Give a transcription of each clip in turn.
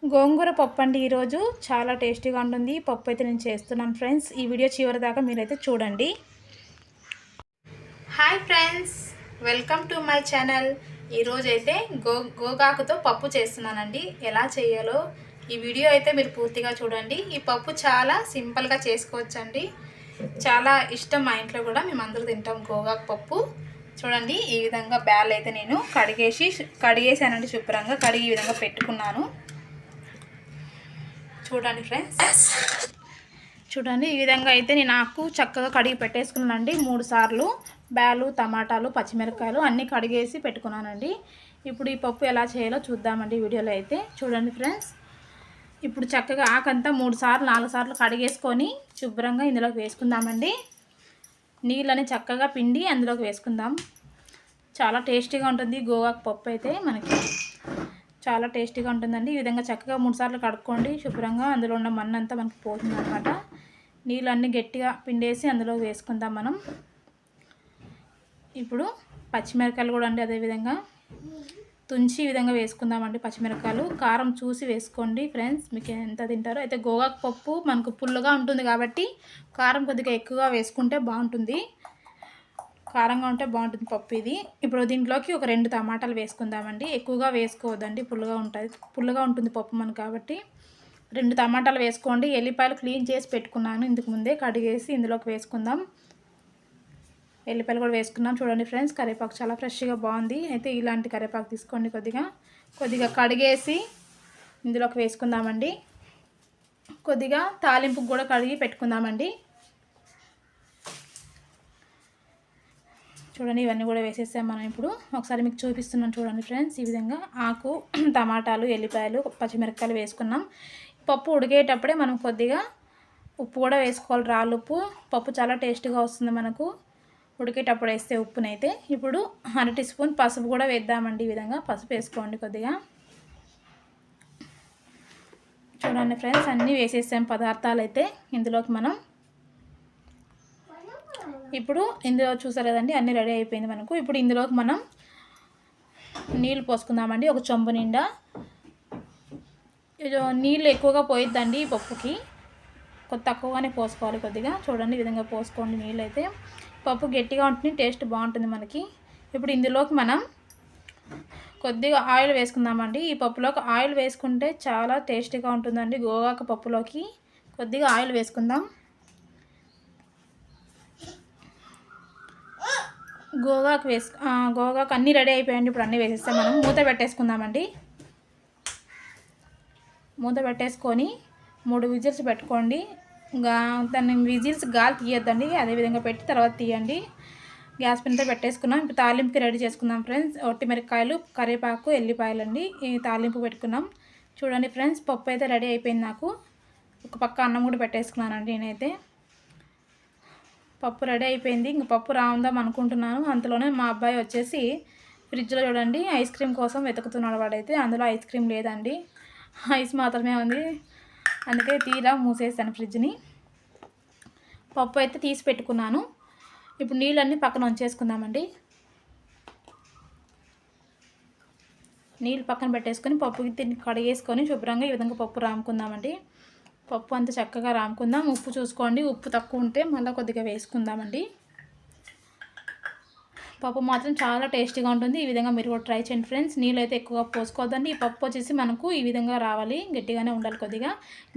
గోంగూర పప్పు అండి. ఈరోజు చాలా టేస్టీగా ఉంటుంది. పప్పు అయితే నేను చేస్తున్నాను ఫ్రెండ్స్. ఈ వీడియో చివరి దాకా మీరైతే చూడండి. Hi friends, welcome to my channel. ఈరోజు అయితే గోగాకుతో పప్పు చేస్తున్నానండి. ఎలా చేయాలో ఈ వీడియో అయితే మీరు పూర్తిగా చూడండి. ఈ పప్పు చాలా సింపుల్గా చేసుకోవచ్చండి. చాలా ఇష్టం మా ఇంట్లో కూడా, మేము అందరూ తింటాం గోగాకు పప్పు. చూడండి, ఈ విధంగా బ్యాల్ అయితే నేను కడిగేసానండి. శుభ్రంగా కడిగి ఈ విధంగా పెట్టుకున్నాను. చూడండి ఫ్రెండ్స్, చూడండి ఈ విధంగా అయితే నేను ఆకు చక్కగా కడిగి పెట్టేసుకున్నానండి. 3 సార్లు బ్యాలు, టమాటాలు, పచ్చిమిరపకాయలు అన్నీ కడిగేసి పెట్టుకున్నానండి. ఇప్పుడు ఈ పప్పు ఎలా చేయాలో చూద్దామండి వీడియోలో అయితే. చూడండి ఫ్రెండ్స్, ఇప్పుడు చక్కగా ఆకంతా 3 సార్లు 4 సార్లు కడిగేసుకొని శుభ్రంగా ఇందులోకి వేసుకుందామండి. నీళ్ళని చక్కగా పిండి అందులోకి వేసుకుందాం. చాలా టేస్టీగా ఉంటుంది గోగాకు పప్పు అయితే, మనకి చాలా టేస్టీగా ఉంటుందండి. ఈ విధంగా చక్కగా 3 సార్లు కడుక్కోండి శుభ్రంగా. అందులో ఉన్న మన్నంతా మనకి పోతుంది అనమాట. నీళ్ళన్నీ గట్టిగా పిండేసి అందులో వేసుకుందాం మనం. ఇప్పుడు పచ్చిమిరపకాయలు కూడా అండి అదేవిధంగా తుంచి ఈ విధంగా వేసుకుందామండి. పచ్చిమిరపకాయలు కారం చూసి వేసుకోండి ఫ్రెండ్స్, మీకు ఎంత తింటారో. అయితే గోగాకు పప్పు మనకు పుల్లగా ఉంటుంది కాబట్టి కారం కొద్దిగా ఎక్కువగా వేసుకుంటే బాగుంటుంది. కారంగా ఉంటే బాగుంటుంది పప్పు ఇది. ఇప్పుడు దీంట్లోకి ఒక 2 టమాటాలు వేసుకుందామండి. ఎక్కువగా వేసుకోవద్దండి, పుల్లగా ఉంటుంది పప్పు మనకు కాబట్టి. 2 టమాటాలు వేసుకోండి. ఎల్లిపాయలు క్లీన్ చేసి పెట్టుకున్నాను ఇందుకు ముందే, కడిగేసి ఇందులోకి వేసుకుందాం. ఎల్లిపాయలు కూడా వేసుకున్నాం. చూడండి ఫ్రెండ్స్, కరివేపాకు చాలా ఫ్రెష్గా బాగుంది. అయితే ఇలాంటి కరివేపాకు తీసుకోండి. కొద్దిగా కడిగేసి ఇందులోకి వేసుకుందామండి. కొద్దిగా తాలింపుకు కూడా కడిగి పెట్టుకుందామండి. చూడండి, ఇవన్నీ కూడా వేసేసాం మనం. ఇప్పుడు ఒకసారి మీకు చూపిస్తున్నాను చూడండి ఫ్రెండ్స్. ఈ విధంగా ఆకు, టమాటాలు, ఎల్లిపాయలు, పచ్చిమిరపకాయలు వేసుకున్నాం. పప్పు ఉడికేటప్పుడే మనం కొద్దిగా ఉప్పు కూడా వేసుకోవాలి, రాళ్ళు ఉప్పు. పప్పు చాలా టేస్టీగా వస్తుంది మనకు ఉడికేటప్పుడు వేస్తే ఉప్పునైతే. ఇప్పుడు 1/2 టీ స్పూన్ పసుపు కూడా వేద్దామండి. ఈ విధంగా పసుపు వేసుకోండి కొద్దిగా. చూడండి ఫ్రెండ్స్, అన్నీ వేసేసాం పదార్థాలు అయితే ఇందులోకి మనం. ఇప్పుడు ఇందులో చూసారు కదండి, అన్నీ రెడీ అయిపోయింది మనకు. ఇప్పుడు ఇందులోకి మనం నీళ్ళు పోసుకుందామండి. ఒక చెంబు నిండా. నీళ్ళు ఎక్కువగా పోయిద్దండి ఈ పప్పుకి, తక్కువగానే పోసుకోవాలి కొద్దిగా. చూడండి ఈ విధంగా పోసుకోండి నీళ్ళు అయితే. పప్పు గట్టిగా ఉంటుంది, టేస్ట్ బాగుంటుంది మనకి. ఇప్పుడు ఇందులోకి మనం కొద్దిగా ఆయిల్ వేసుకుందామండి. ఈ పప్పులోకి ఆయిల్ వేసుకుంటే చాలా టేస్టీగా ఉంటుందండి. గోగాకు పప్పులోకి కొద్దిగా ఆయిల్ వేసుకుందాం. గోగాకు అన్నీ రెడీ అయిపోయాయండి. ఇప్పుడు అన్నీ వేసేస్తాం మనం. మూత పెట్టేసుకుందామండి. మూత పెట్టేసుకొని 3 విజిల్స్ పెట్టుకోండి. దాన్ని విజిల్స్ గాలి తీయొద్దండి, అదేవిధంగా పెట్టి తర్వాత తీయండి. గ్యాస్ పైన పెట్టేసుకున్నాం. ఇప్పుడు తాలింపుకి రెడీ చేసుకుందాం ఫ్రెండ్స్. ఒట్టిమిరపకాయలు, కరివేపాకు, ఎల్లిపాయలు అండి ఈ తాలింపు పెట్టుకున్నాం. చూడండి ఫ్రెండ్స్, పప్పు అయితే రెడీ అయిపోయింది నాకు. ఒక పక్క అన్నం కూడా పెట్టేసుకున్నానండి నేనైతే. పప్పు రెడీ అయిపోయింది. ఇంక పప్పు రావుందాం అనుకుంటున్నాను. అంతలోనే మా అబ్బాయి వచ్చేసి ఫ్రిడ్జ్లో చూడండి ఐస్ క్రీమ్ కోసం వెతుకుతున్నాడు వాడైతే. అందులో ఐస్ క్రీమ్ లేదండి, ఐస్ మాత్రమే ఉంది. అందుకే తీరా మూసేసాను ఫ్రిడ్జ్ని. పప్పు అయితే తీసి పెట్టుకున్నాను. ఇప్పుడు నీళ్ళన్నీ పక్కన ఉంచేసుకుందామండి. నీళ్ళు పక్కన పెట్టేసుకొని పప్పుకి కడిగేసుకొని శుభ్రంగా ఈ విధంగా పప్పు రాముకుందామండి. పప్పు అంతా చక్కగా రాముకుందాం. ఉప్పు చూసుకోండి, ఉప్పు తక్కువ ఉంటే మళ్ళీ కొద్దిగా వేసుకుందామండి. పప్పు మాత్రం చాలా టేస్టీగా ఉంటుంది. ఈ విధంగా మీరు కూడా ట్రై చేయండి ఫ్రెండ్స్. నీళ్ళు అయితే ఎక్కువగా పోసుకోవద్దండి. ఈ పప్పు వచ్చేసి మనకు ఈ విధంగా రావాలి, గట్టిగానే ఉండాలి కొద్దిగా.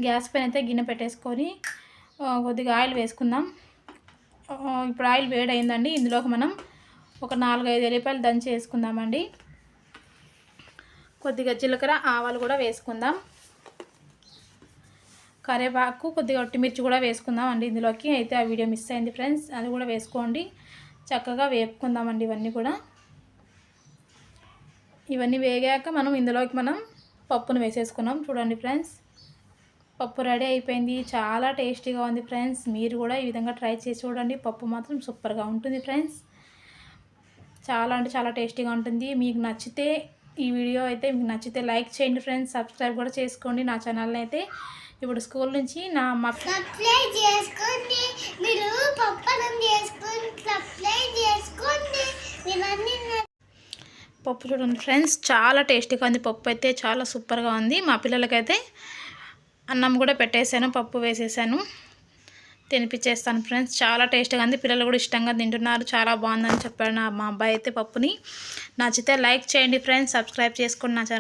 గ్యాస్ పైన అయితే గిన్నె పెట్టేసుకొని కొద్దిగా ఆయిల్ వేసుకుందాం. ఇప్పుడు ఆయిల్ వేడైందండి. ఇందులోకి మనం ఒక 4-5 ఎల్లిపాయలు దంచి వేసుకుందామండి. కొద్దిగా జీలకర్ర, ఆవాలు కూడా వేసుకుందాం. కరివేపాకు, కొద్దిగా ఒట్టిమిర్చి కూడా వేసుకుందాం అండి ఇందులోకి. అయితే ఆ వీడియో మిస్ అయింది ఫ్రెండ్స్, అది కూడా వేసుకోండి. చక్కగా వేపుకుందామండి ఇవన్నీ కూడా. ఇవన్నీ వేగాక మనం ఇందులోకి పప్పును వేసేసుకున్నాం. చూడండి ఫ్రెండ్స్, పప్పు రెడీ అయిపోయింది. చాలా టేస్టీగా ఉంది ఫ్రెండ్స్. మీరు కూడా ఈ విధంగా ట్రై చేసి చూడండి. పప్పు మాత్రం సూపర్గా ఉంటుంది ఫ్రెండ్స్. చాలా అంటే చాలా టేస్టీగా ఉంటుంది. మీకు నచ్చితే ఈ వీడియో అయితే మీకు నచ్చితే లైక్ చేయండి ఫ్రెండ్స్. సబ్స్క్రైబ్ కూడా చేసుకోండి నా ఛానల్ని అయితే. ఇప్పుడు స్కూల్ నుంచి పప్పు చూడండి ఫ్రెండ్స్, చాలా టేస్టీగా ఉంది. పప్పు అయితే చాలా సూపర్గా ఉంది. మా పిల్లలకైతే అన్నం కూడా పెట్టేశాను, పప్పు వేసేసాను, తినిపించేస్తాను ఫ్రెండ్స్. చాలా టేస్టీగా ఉంది. పిల్లలు కూడా ఇష్టంగా తింటున్నారు. చాలా బాగుందని చెప్పాడు మా అబ్బాయి అయితే పప్పుని. నచ్చితే లైక్ చేయండి ఫ్రెండ్స్, సబ్స్క్రైబ్ చేసుకోండి నా ఛానల్.